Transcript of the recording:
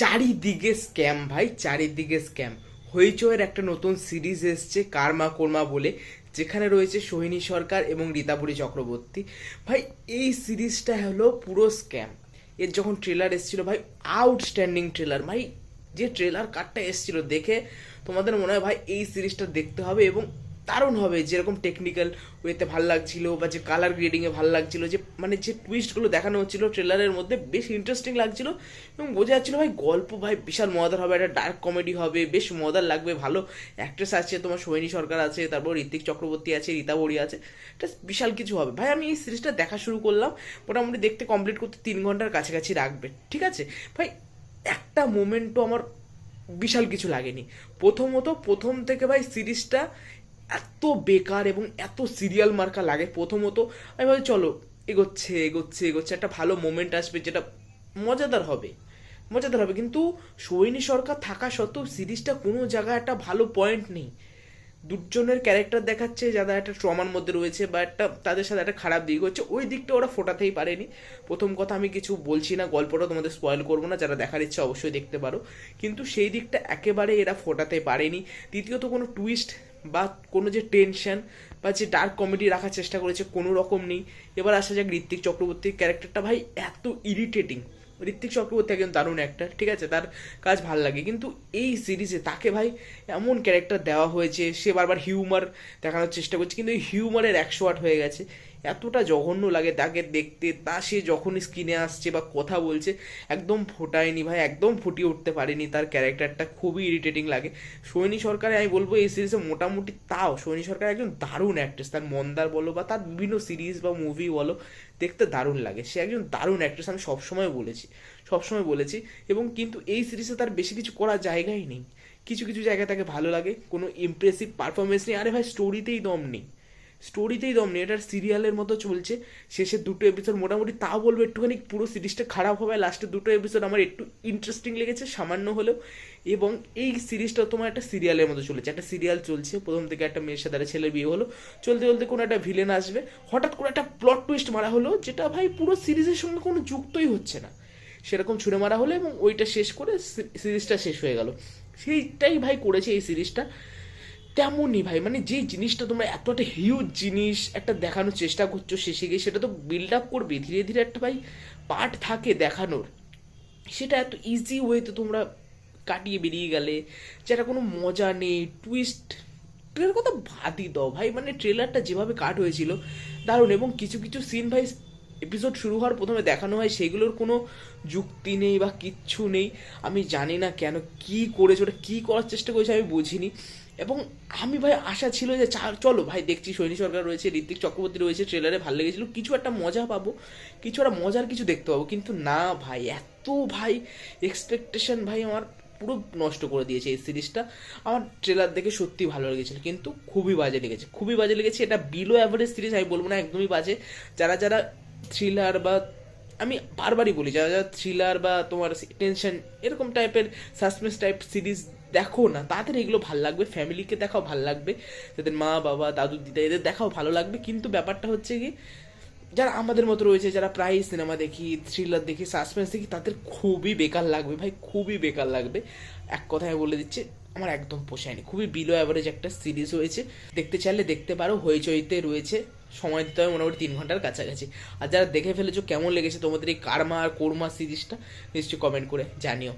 চারিদিকে স্ক্যাম ভাই, চারিদিকে স্ক্যাম। হইচইয়ের একটা নতুন সিরিজ এসছে কার্মা কোর্মা বলে, যেখানে রয়েছে সোহিনী সরকার এবং রীতাবরী চক্রবর্তী। ভাই এই সিরিজটা হলো পুরো স্ক্যাম। এর যখন ট্রেলার এসেছিল ভাই, আউটস্ট্যান্ডিং ট্রেলার ভাই। যে ট্রেলার কাটটা এসেছিল দেখে তোমাদের মনে হয় ভাই এই সিরিজটা দেখতে হবে এবং দারুণ হবে। যেরকম টেকনিক্যাল ওয়েতে ভাল লাগছিল বা যে কালার গ্রেডিংয়ে ভাল লাগছিল, যে মানে যে টুইস্টগুলো দেখানো হচ্ছিল ট্রেলারের মধ্যে বেশ ইন্টারেস্টিং লাগছিল এবং বোঝা যাচ্ছিল ভাই গল্প ভাই বিশাল মজাদার হবে, একটা ডার্ক কমেডি হবে, বেশ মজার লাগবে। ভালো অ্যাক্ট্রেস আছে, তোমার সোহিনী সরকার আছে, তারপর ঋত্বিক চক্রবর্তী আছে, রীতাবরী আছে, এটা বিশাল কিছু হবে ভাই। আমি এই সিরিজটা দেখা শুরু করলাম, মোটামুটি দেখতে কমপ্লিট করতে 3 ঘন্টার কাছাকাছি রাখবে, ঠিক আছে ভাই। একটা মোমেন্টও আমার বিশাল কিছু লাগেনি। প্রথমত প্রথম থেকে ভাই সিরিজটা এত বেকার এবং এত সিরিয়াল মার্কা লাগে। প্রথমত আমি ভাবি চলো এগোচ্ছে এগোচ্ছে এগোচ্ছে, একটা ভালো মোমেন্ট আসবে যেটা মজাদার হবে, মজাদার হবে। কিন্তু সোহিনী সরকার থাকা সত্ত্বেও সিরিজটা কোনো জায়গায় একটা ভালো পয়েন্ট নেই। দুজনের ক্যারেক্টার দেখাচ্ছে যারা একটা ট্রমার মধ্যে রয়েছে বা একটা তাদের সাথে একটা খারাপ দিক হচ্ছে, ওই দিকটা ওরা ফোটাতেই পারেনি। প্রথম কথা, আমি কিছু বলছি না, গল্পটা তোমাদের স্পয়েল করবো না, যারা দেখার ইচ্ছা অবশ্যই দেখতে পারো, কিন্তু সেই দিকটা একেবারে এরা ফোটাতে পারেনি। দ্বিতীয়ত কোনো টুইস্ট বা কোনো যে টেনশন বা যে ডার্ক কমেডি রাখার চেষ্টা করেছে কোনো রকম নেই। এবার আসা যাক ঋত্বিক চক্রবর্তীর ক্যারেক্টারটা, ভাই এত ইরিটেটিং। ঋত্বিক চক্রবর্তী একজন দারুণ অ্যাক্টর, ঠিক আছে, তার কাজ ভাল লাগে, কিন্তু এই সিরিজে তাকে ভাই এমন ক্যারেক্টার দেওয়া হয়েছে, সে বারবার হিউমার দেখানোর চেষ্টা করছে, কিন্তু এই হিউমারের 108 হয়ে গেছে। এতটা জঘন্য লাগে তাকে দেখতে, তা সে যখন স্ক্রিনে আসছে বা কথা বলছে একদম ফোটায়নি ভাই, একদম ফুটিয়ে উঠতে পারেনি তার ক্যারেক্টারটা, খুবই ইরিটেটিং লাগে। সোহিনী সরকারে আমি বলবো এই সিরিজে মোটামুটি, তাও সোহিনী সরকার একজন দারুণ অ্যাক্ট্রেস, তার মন্দার বলো বা তার বিভিন্ন সিরিজ বা মুভি বলো, দেখতে দারুণ লাগে, সে একজন দারুণ অ্যাক্ট্রেস, আমি সবসময় বলেছি, সবসময় বলেছি। এবং কিন্তু এই সিরিজে তার বেশি কিছু করার জায়গাই নেই। কিছু কিছু জায়গায় তাকে ভালো লাগে, কোনো ইমপ্রেসিভ পারফরমেন্স নেই। আরে ভাই স্টোরিতেই দম নেই, স্টোরিতেই দম নেই, এটা সিরিয়ালের মতো চলছে। শেষের 2টো এপিসোড মোটামুটি, তাও বলবো একটুখানি পুরো সিরিজটা খারাপ হবে, লাস্টের 2টো এপিসোড আমার একটু ইন্টারেস্টিং লেগেছে সামান্য হলেও। এবং এই সিরিজটা তোমার একটা সিরিয়ালের মতো চলেছে, একটা সিরিয়াল চলছে, প্রথম থেকে একটা মেয়ের সাথে একটা ছেলের বিয়ে হলো, চলতে চলতে কোনো একটা ভিলেন আসবে, হঠাৎ করে একটা প্লট টুইস্ট মারা হলো, যেটা ভাই পুরো সিরিজের সঙ্গে কোনো যুক্তই হচ্ছে না, সেরকম ছুঁড়ে মারা হলো এবং ওইটা শেষ করে সিরিজটা শেষ হয়ে গেল। সেইটাই ভাই করেছে এই সিরিজটা। তেমনই ভাই, মানে যে জিনিসটা তোমরা এত একটা হিউজ জিনিস একটা দেখানোর চেষ্টা করছো, শেষে গিয়ে সেটা তো বিল্ড আপ করবে ধীরে ধীরে, একটা ভাই পার্ট থাকে দেখানোর, সেটা এত ইজি ওয়েতে তোমরা কাটিয়ে বেরিয়ে গেলে, যেটা কোনো মজা নেই। টুইস্ট ট্রেলার কথা বাদই দাও ভাই, মানে ট্রেলারটা যেভাবে কাট হয়েছিল দারুণ। এবং কিছু কিছু সিন ভাই এপিসোড শুরু হওয়ার প্রথমে দেখানো হয়, সেগুলোর কোনো যুক্তি নেই বা কিচ্ছু নেই। আমি জানি না কেন কি করেছে, ওটা কী করার চেষ্টা করেছে আমি বুঝিনি। এবং আমি ভাই আশা ছিল যে চলো ভাই দেখছি সোহিনী সরকার রয়েছে, ঋত্বিক চক্রবর্তী রয়েছে, ট্রেলারে ভালো লেগেছিল, কিছু একটা মজা পাবো, কিছু একটা মজার কিছু দেখতে পাবো, কিন্তু না ভাই, এত ভাই এক্সপেকটেশন ভাই আমার পুরো নষ্ট করে দিয়েছে এই সিরিজটা। আমার ট্রেলার দেখে সত্যি ভালো লেগেছিল, কিন্তু খুবই বাজে লেগেছে, খুবই বাজে লেগেছে। এটা বিলো অ্যাভারেজ সিরিজ আমি বলবো না, একদমই বাজে। যারা যারা থ্রিলার বা, আমি বারবারই বলি, যারা যারা থ্রিলার বা তোমার টেনশন এরকম টাইপের সাসপেন্স টাইপ সিরিজ দেখো না, তাদের এগুলো ভালো লাগবে, ফ্যামিলিকে দেখাও ভালো লাগবে, তাদের মা বাবা দাদু দিদা এদের দেখাও ভালো লাগবে। কিন্তু ব্যাপারটা হচ্ছে কি, যারা আমাদের মতো রয়েছে, যারা প্রায় সিনেমা দেখি, থ্রিলার দেখি, সাসপেন্স দেখি, তাদের খুবই বেকার লাগবে ভাই, খুবই বেকার লাগবে। এক কথায় বলে দিচ্ছে, আমার একদম পোষায়নি, খুবই বিলো অ্যাভারেজ একটা সিরিজ হয়েছে। দেখতে চাইলে দেখতে পারো, হইচইতে রয়েছে, সময় দিতে হবে মোটামুটি 3 ঘন্টার কাছাকাছি। আর যারা দেখে ফেলেছো কেমন লেগেছে তোমাদের এই কার্মা আর কোর্মা সিরিজটা, নিশ্চয়ই কমেন্ট করে জানিও।